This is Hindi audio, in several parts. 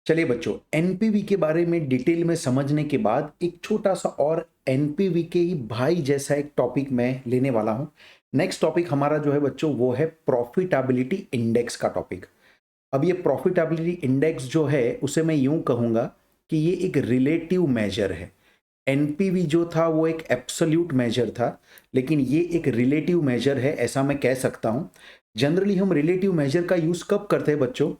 चलिए बच्चों, एनपीवी के बारे में डिटेल में समझने के बाद एक छोटा सा और एनपीवी के ही भाई जैसा एक टॉपिक मैं लेने वाला हूं। नेक्स्ट टॉपिक हमारा जो है बच्चों वो है प्रॉफिटेबिलिटी इंडेक्स का टॉपिक। अब ये प्रॉफिटेबिलिटी इंडेक्स जो है उसे मैं यूं कहूंगा कि ये एक रिलेटिव मेजर है। एनपीवी जो था वो एक एब्सोल्यूट मेजर था, लेकिन ये एक रिलेटिव मेजर है, ऐसा मैं कह सकता हूं। जनरली हम रिलेटिव मेजर का यूज कब करते हैं बच्चों?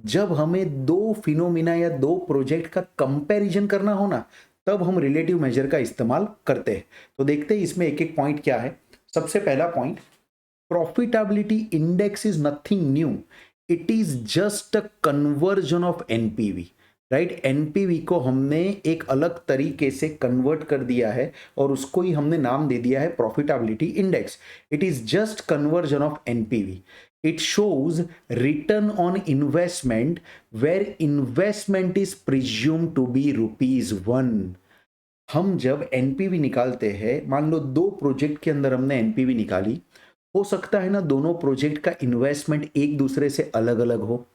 जब हमें दो फिनोमिना या दो प्रोजेक्ट का कंपैरिजन करना हो ना, तब हम रिलेटिव मेजर का इस्तेमाल करते हैं। तो देखते हैं इसमें एक एक पॉइंट क्या है। सबसे पहला point, profitability index is nothing new, it is just a conversion of NPV. Right, NPV को हमने एक अलग तरीके से कन्वर्ट कर दिया है और उसको ही हमने नाम दे दिया है profitability index. It is just conversion of NPV. It shows return on investment where investment is presume to be ₹1। हम जब एनपीवी निकालते हैं, मान लो दो प्रोजेक्ट के अंदर हमने एनपीवी निकाली, हो सकता है ना दोनों प्रोजेक्ट का इन्वेस्टमेंट एक दूसरे से अलग अलग हो।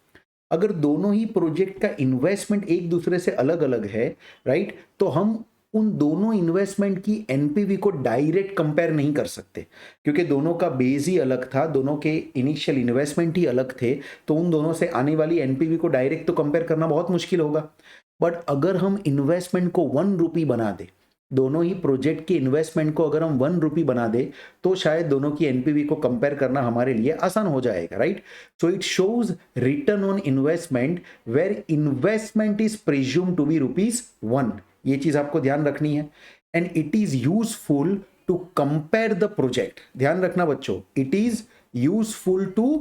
अगर दोनों ही प्रोजेक्ट का इन्वेस्टमेंट एक दूसरे से अलग अलग है, राइट, तो हम उन दोनों इन्वेस्टमेंट की एनपीवी को डायरेक्ट कंपेयर नहीं कर सकते, क्योंकि दोनों का बेस ही अलग था, दोनों के इनिशियल इन्वेस्टमेंट ही अलग थे। तो उन दोनों से आने वाली एनपीवी को डायरेक्ट तो कंपेयर करना बहुत मुश्किल होगा। बट अगर हम इन्वेस्टमेंट को ₹1 बना दे, दोनों ही प्रोजेक्ट के इन्वेस्टमेंट को अगर हम ₹1 बना दे, तो शायद दोनों की एनपीवी को कंपेयर करना हमारे लिए आसान हो जाएगा। Right, so it shows return on investment where investment is presume to be ₹1। ये चीज आपको ध्यान रखनी है। And it is useful to compare the project. ध्यान रखना बच्चों, it is useful to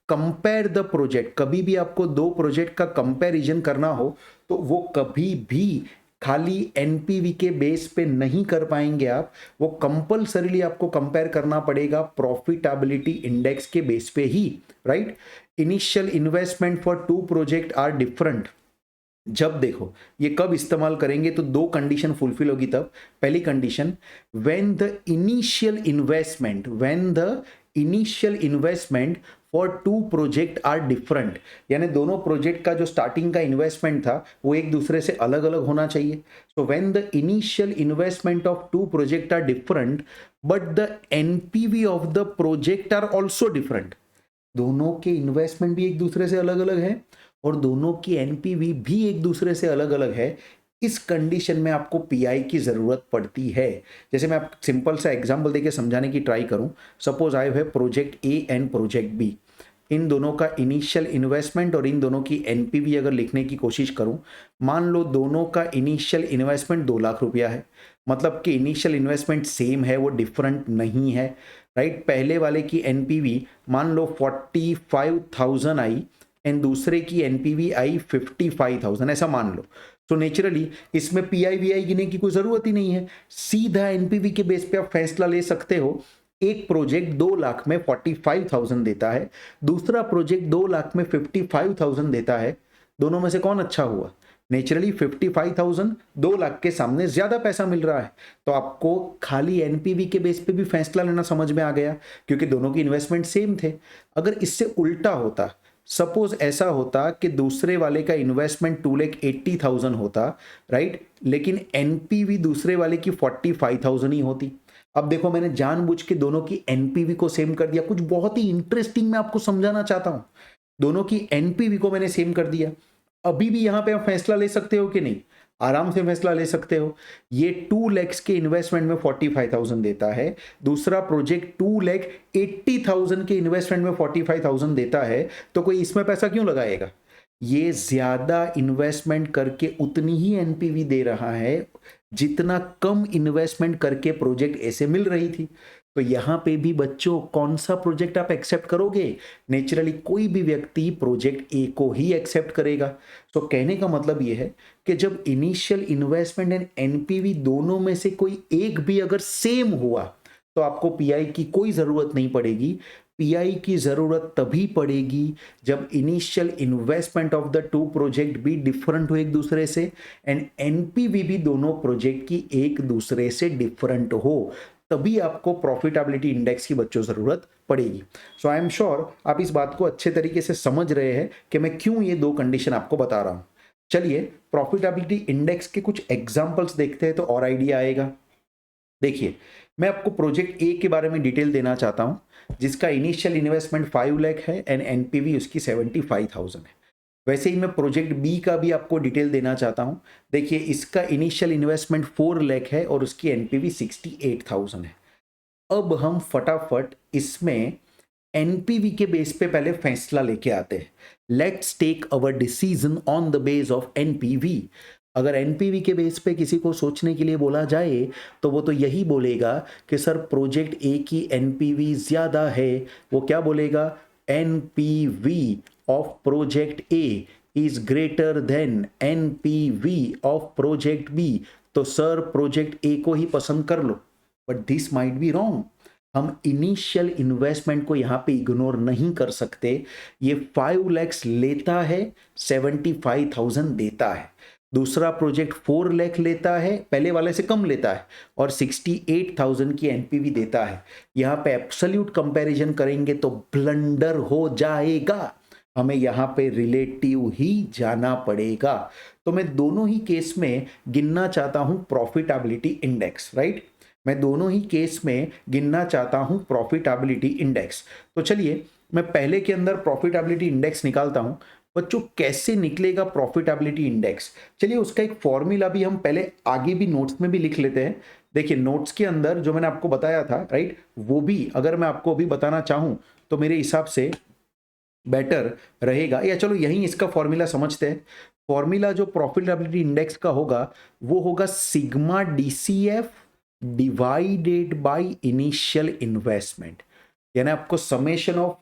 compare the project. कभी भी आपको दो प्रोजेक्ट का कंपैरिजन करना हो तो वो कभी भी खाली एनपीवी के बेस पे नहीं कर पाएंगे आप, वो कंपल्सरीली आपको कंपेयर करना पड़ेगा प्रॉफिटेबिलिटी इंडेक्स के बेस पे ही। Right, initial investment for two project are different. जब देखो ये कब इस्तेमाल करेंगे तो दो कंडीशन फुलफिल होगी तब। पहली condition, when the initial investment for two project are different, यानी दोनों प्रोजेक्ट का जो स्टार्टिंग का इन्वेस्टमेंट था वो एक दूसरे से अलग अलग होना चाहिए। So when the initial investment of two project are different but the NPV of the project are also different. दोनों के इन्वेस्टमेंट भी एक दूसरे से अलग अलग है और दोनों की एनपीवी भी एक दूसरे से अलग अलग है। इस कंडीशन में आपको पीआई की जरूरत पड़ती है। जैसे मैं आप सिंपल सा एग्जांपल देके समझाने की ट्राई करूं। सपोज आई है project A and project B, इन दोनों का इनिशियल इन्वेस्टमेंट और इन दोनों की एनपीवी अगर लिखने की कोशिश करूं, मान लो दोनों का इनिशियल इन्वेस्टमेंट ₹2,00,000 है, मतलब कि इनिशियल इन्वेस्टमेंट सेम है, वो डिफरेंट नहीं है। राइट, पहले वाले की एनपीवी मान लो 45,000 आई एंड दूसरे की एनपीवी आई 55,000, ऐसा मान लो। तो नेचुरली इसमें पीआई वीआई गिनने की कोई जरूरत ही नहीं है, सीधा एनपीवी के बेस पे आप फैसला ले सकते हो। एक प्रोजेक्ट 2,00,000 में 45,000 देता है, दूसरा प्रोजेक्ट 2,00,000 में 55,000 देता है, दोनों में से कौन अच्छा हुआ? नेचुरली 55,000 2,00,000 के सामने ज्यादा पैसा मिल रहा है। तो आपको खाली एनपीवी के बेस पे भी फैसला लेना समझ में आ गया, क्योंकि दोनों की इन्वेस्टमेंट सेम थे। अगर इससे उल्टा होता, सपोज ऐसा होता कि दूसरे वाले का इन्वेस्टमेंट 2,80,000 होता, राइट, लेकिन एनपीवी दूसरे वाले की 45,000 ही होती। अब देखो मैंने जानबूझ के दोनों की एनपीवी को सेम कर दिया, कुछ बहुत ही इंटरेस्टिंग मैं आपको समझाना चाहता हूं। दोनों की एनपीवी को मैंने सेम कर दिया। अभी भी यहां पे आप फैसला ले सकते हो कि नहीं? आराम से फैसला ले सकते हो। ये 2,00,000 के इन्वेस्टमेंट में 45,000 देता है, दूसरा प्रोजेक्ट 2,80,000 के इन्वेस्टमेंट में 45,000 देता है, तो कोई इसमें पैसा क्यों लगाएगा? ये ज्यादा इन्वेस्टमेंट करके उतनी ही एनपीवी दे रहा है जितना कम इन्वेस्टमेंट करके प्रोजेक्ट ऐसे मिल रही थी। तो यहां पे भी बच्चों कौन सा प्रोजेक्ट आप एक्सेप्ट करोगे? नेचुरली कोई भी व्यक्ति प्रोजेक्ट ए को ही एक्सेप्ट करेगा। तो कहने का मतलब यह है कि जब इनिशियल इन्वेस्टमेंट एंड एनपीवी दोनों में से कोई एक भी अगर सेम हुआ तो आपको पीआई की कोई जरूरत नहीं पड़ेगी। पीआई की जरूरत तभी पड़ेगी जब initial investment of the two project भी डिफरेंट हो एक दूसरे से एंड एनपीवी भी दोनों प्रोजेक्ट की एक दूसरे से डिफरेंट हो, तभी आपको प्रॉफिटेबिलिटी इंडेक्स की बच्चों जरूरत पड़ेगी। सो आई एम श्योर आप इस बात को अच्छे तरीके से समझ रहे हैं कि मैं क्यों ये दो कंडीशन आपको बता रहा हूं। चलिए प्रॉफिटेबिलिटी इंडेक्स के कुछ एग्जांपल्स देखते हैं तो और आइडिया आएगा। देखिए, मैं आपको प्रोजेक्ट ए के बारे में डिटेल देना चाहता हूं, जिसका इनिशियल इन्वेस्टमेंट 5 लाख है एंड एनपीवी उसकी 75,000 है। वैसे ही मैं प्रोजेक्ट बी का भी आपको डिटेल देना चाहता हूं। देखिए, इसका इनिशियल इन्वेस्टमेंट 4 लाख है और उसकी एनपीवी 68,000 है। अब हम फटाफट इसमें एनपीवी के बेस पे पहले फैसला लेके आते हैं। Let's take our decision on the base of NPV. अगर एनपीवी के बेस पे किसी को सोचने के लिए बोला जाए तो वो तो यही बोलेगा कि सर प्रोजेक्ट ए की एनपीवी ज्यादा है। वो क्या बोलेगा? NPV of project A is greater than NPV of project B. तो सर प्रोजेक्ट ए को ही पसंद कर लो। But this might be wrong. हम इनिशियल इन्वेस्टमेंट को यहां पे इग्नोर नहीं कर सकते। ये 5 लाख लेता है, 75,000 देता है। दूसरा प्रोजेक्ट 4 लाख लेता है, पहले वाले से कम लेता है और 68,000 की एनपीवी देता है। यहां पे एब्सोल्यूट कंपैरिजन करेंगे तो ब्लंडर हो जाएगा। हमें यहां पे रिलेटिव ही जाना पड़ेगा। तो मैं दोनों ही केस में गिनना चाहता हूं प्रॉफिटेबिलिटी इंडेक्स, राइट? मैं दोनों ही केस में गिनना चाहता हूं प्रॉफिटेबिलिटी इंडेक्स। तो चलिए मैं पहले के अंदर प्रॉफिटेबिलिटी इंडेक्स निकालता हूं। बच्चों, कैसे निकलेगा प्रॉफिटेबिलिटी इंडेक्स? चलिए उसका एक फॉर्मूला भी हम पहले आगे भी नोट्स में भी लिख लेते हैं। देखिए, नोट्स के अंदर जो मैंने आपको बताया था, राइट, वो भी अगर मैं आपको अभी बताना चाहूं तो मेरे हिसाब से बेटर रहेगा। या चलो यहीं इसका फॉर्मूला समझते हैं। फॉर्मूला जो प्रॉफिटेबिलिटी इंडेक्स का होगा वो होगा sigma DCF divided by initial investment. यानी आपको summation of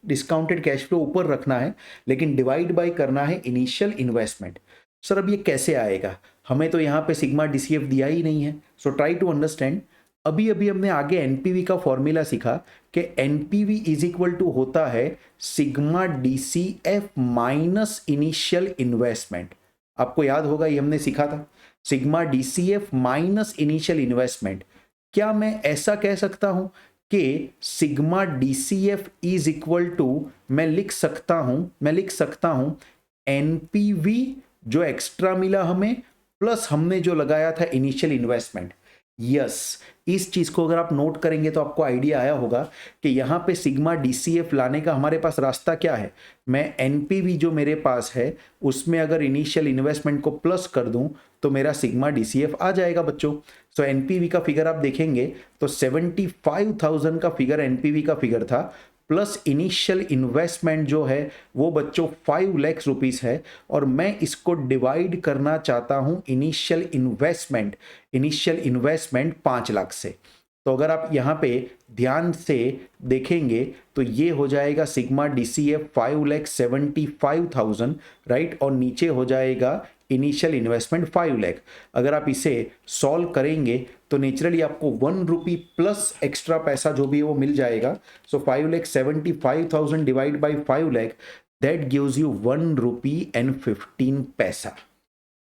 discounted cash flow ऊपर रखना है लेकिन डिवाइड बाय करना है इनिशियल इन्वेस्टमेंट। सर अब ये कैसे आएगा? हमें तो यहाँ पे सिग्मा डीसीएफ दिया ही नहीं है। So try to understand. अभी अभी हमने आगे एनपीवी का फॉर्मूला सीखा कि एनपीवी इज इक्वल टू होता है sigma DCF minus initial investment. आपको याद होगा ये हमने सीखा था, sigma DCF minus initial investment. क्या मैं ऐसा कह सकता हूं कि sigma DCF is equal to, मैं लिख सकता हूं एनपीवी जो एक्स्ट्रा मिला हमें प्लस हमने जो लगाया था इनिशियल इन्वेस्टमेंट। यस, इस चीज को अगर आप नोट करेंगे तो आपको आइडिया आया होगा कि यहां पे सिग्मा डीसीएफ लाने का हमारे पास रास्ता क्या है। मैं एनपीवी जो मेरे पास है उसमें अगर इनिशियल इन्वेस्टमेंट को प्लस कर दूं तो मेरा सिग्मा डीसीएफ आ जाएगा बच्चों। सो एनपीवी का फिगर आप देखेंगे तो 75,000 का फिगर एनपीवी का फिगर था, प्लस इनिशियल इन्वेस्टमेंट जो है वो बच्चों 5 लाख रुपीस है। और मैं इसको डिवाइड करना चाहता हूं इनिशियल इन्वेस्टमेंट 5 लाख से। तो अगर आप यहां पे ध्यान से देखेंगे तो ये हो जाएगा सिग्मा डीसीएफ 5,75,000, राइट, और नीचे हो जाएगा इनिशियल इन्वेस्टमेंट 5 लाख। अगर आप इसे सॉल्व करेंगे तो नेचुरली आपको 1 रुपी प्लस एक्स्ट्रा पैसा जो भी है वो मिल जाएगा। सो 5,75,000 divide by 5 lakh, that gives you 1 rupee and 15 पैसा।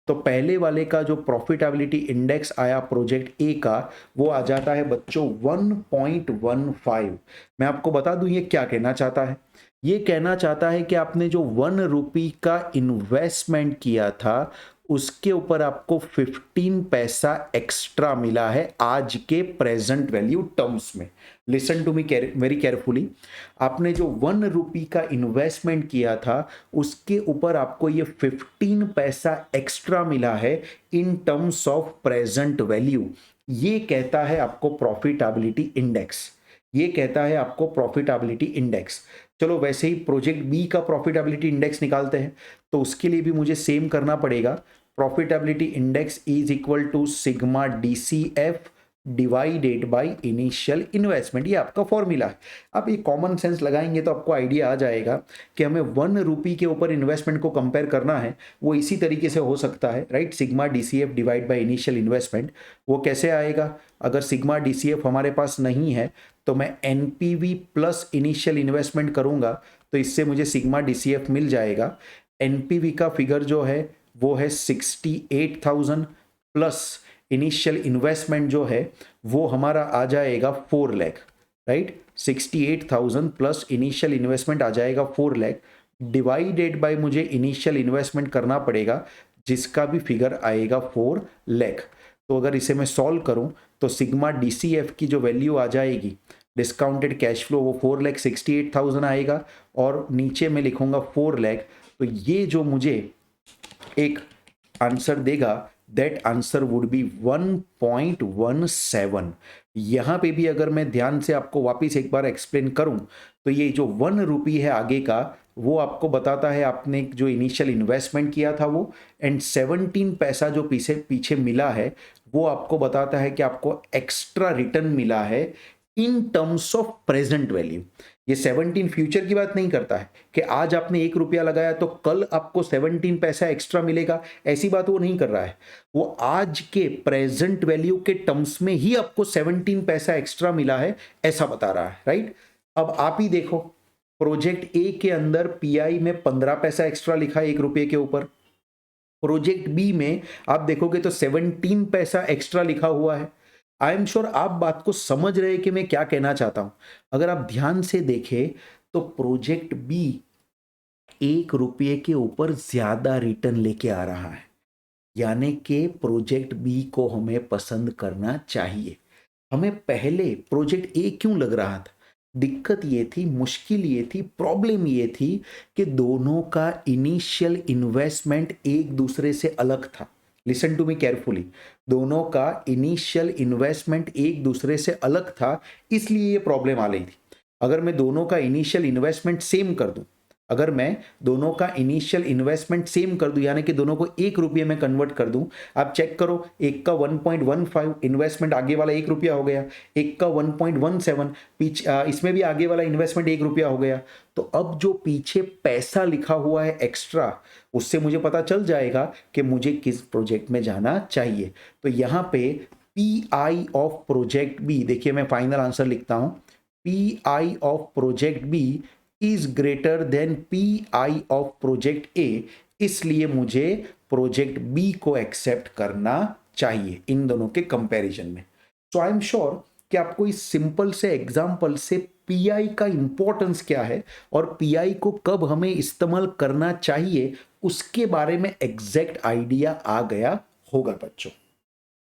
तो पहले वाले का जो प्रॉफिटेबिलिटी इंडेक्स आया प्रोजेक्ट ए का वो आ जाता है बच्चों 1.15। मैं आपको बता दूं ये क्या कहना चाहता है। ये कहना चाहता है कि आपने जो 1 रुपी का इन्वेस्टमेंट किया था उसके ऊपर आपको 15 पैसा एक्स्ट्रा मिला है आज के प्रेजेंट वैल्यू टर्म्स में। Listen to me very carefully. आपने जो 1 रुपी का इन्वेस्टमेंट किया था उसके ऊपर आपको ये 15 पैसा एक्स्ट्रा मिला है in terms of present value. ये कहता है आपको प्रॉफिटेबिलिटी इंडेक्स। ये कहता है आपको प्रॉफिटेबिलिटी इंडेक्स। चलो वैसे ही प्रोजेक्ट बी का प्रॉफिटेबिलिटी इंडेक्स निकालते हैं तो उसके लिए भी मुझे सेम करना पड़ेगा। Profitability index is equal to sigma DCF divided by initial investment. ये आपका फॉर्मूला है। आप ये कॉमन सेंस लगाएंगे तो आपको आइडिया आ जाएगा कि हमें 1 रुपी के ऊपर इन्वेस्टमेंट को कंपेयर करना है। वो इसी तरीके से हो सकता है, right, sigma DCF divide by initial investment. वो कैसे आएगा? अगर सिग्मा डीसीएफ हमारे पास नहीं है तो मैं एनपीवी प्लस इनिशियल इन्वेस्टमेंट करूंगा तो इससे मुझे सिग्मा डीसीएफ मिल जाएगा। एनपीवी का फिगर जो है वो है 68,000 प्लस इनिशियल इन्वेस्टमेंट जो है वो हमारा आ जाएगा 4 lakh, right. 68,000 plus initial investment आ जाएगा 4 लाख। डिवाइडेड बाय मुझे इनिशियल इन्वेस्टमेंट करना पड़ेगा, जिसका भी फिगर आएगा 4 लाख। तो अगर इसे मैं सॉल्व करूं तो सिग्मा DCF की जो वैल्यू आ जाएगी डिस्काउंटेड कैश फ्लो, वो 4,68,000 आएगा, और नीचे मैं लिखूंगा 4 लाख। तो ये जो मुझे एक आंसर देगा, दैट आंसर वुड बी 1.17। यहां पे भी अगर मैं ध्यान से आपको वापिस एक बार एक्सप्लेन करूं तो ये जो 1 रुपी है आगे का, वो आपको बताता है आपने जो इनिशियल इन्वेस्टमेंट किया था वो, एंड 17 पैसा जो पीछे पीछे मिला है वो आपको बताता है कि आपको एक्स्ट्रा रिटर्न मिला है in terms of present value. ये 17 फ्यूचर की बात नहीं करता है कि आज आपने 1 रुपया लगाया तो कल आपको 17 पैसा एक्स्ट्रा मिलेगा, ऐसी बात वो नहीं कर रहा है। वो आज के प्रेजेंट वैल्यू के टर्म्स में ही आपको 17 पैसा एक्स्ट्रा मिला है, ऐसा बता रहा है, राइट। अब आप ही देखो, प्रोजेक्ट ए के अंदर पीआई में 15 पैसा एक्स्ट्रा लिखा है 1 रुपये के ऊपर, प्रोजेक्ट बी में आप देखोगे तो 17 पैसा एक्स्ट्रा लिखा हुआ है। आई एम श्योर आप बात को समझ रहे हैं कि मैं क्या कहना चाहता हूं। अगर आप ध्यान से देखें तो प्रोजेक्ट बी 1 रुपये के ऊपर ज्यादा रिटर्न लेके आ रहा है, यानी कि प्रोजेक्ट बी को हमें पसंद करना चाहिए। हमें पहले प्रोजेक्ट ए क्यों लग रहा था? दिक्कत ये थी, मुश्किल ये थी, प्रॉब्लम ये थी कि दोनों का इनिशियल इन्वेस्टमेंट एक दूसरे से अलग था। लिसन टू मी केयरफुली, दोनों का इनिशियल इन्वेस्टमेंट एक दूसरे से अलग था, इसलिए ये प्रॉब्लम आ रही थी। अगर मैं दोनों का इनिशियल इन्वेस्टमेंट सेम कर दूं, अगर मैं दोनों का इनिशियल इन्वेस्टमेंट सेम कर दूं, यानी कि दोनों को 1 रुपये में कन्वर्ट कर दूं, आप चेक करो, एक का 1.15 इन्वेस्टमेंट आगे वाला 1 रुपया हो गया, एक का 1.17 पीछे इसमें भी आगे वाला इन्वेस्टमेंट 1 रुपया हो गया। तो अब जो पीछे पैसा लिखा हुआ है एक्स्ट्रा, उससे मुझे पता चल जाएगा कि मुझे किस प्रोजेक्ट में जाना चाहिए। तो यहाँ पे पीआई ऑफ प्रोजेक्ट बी, देखिए मैं फाइनल आंसर लिखता हूं, PI of project B is greater than PI of project A, इसलिए मुझे प्रोजेक्ट बी को एक्सेप्ट करना चाहिए इन दोनों के कंपैरिजन में। सो आई एम श्योर कि आपको इस सिंपल से एग्जांपल से पीआई का इंपॉर्टेंस क्या है और पीआई को कब हमें इस्तेमाल करना चाहिए उसके बारे में एग्जैक्ट आइडिया आ गया होगा बच्चों।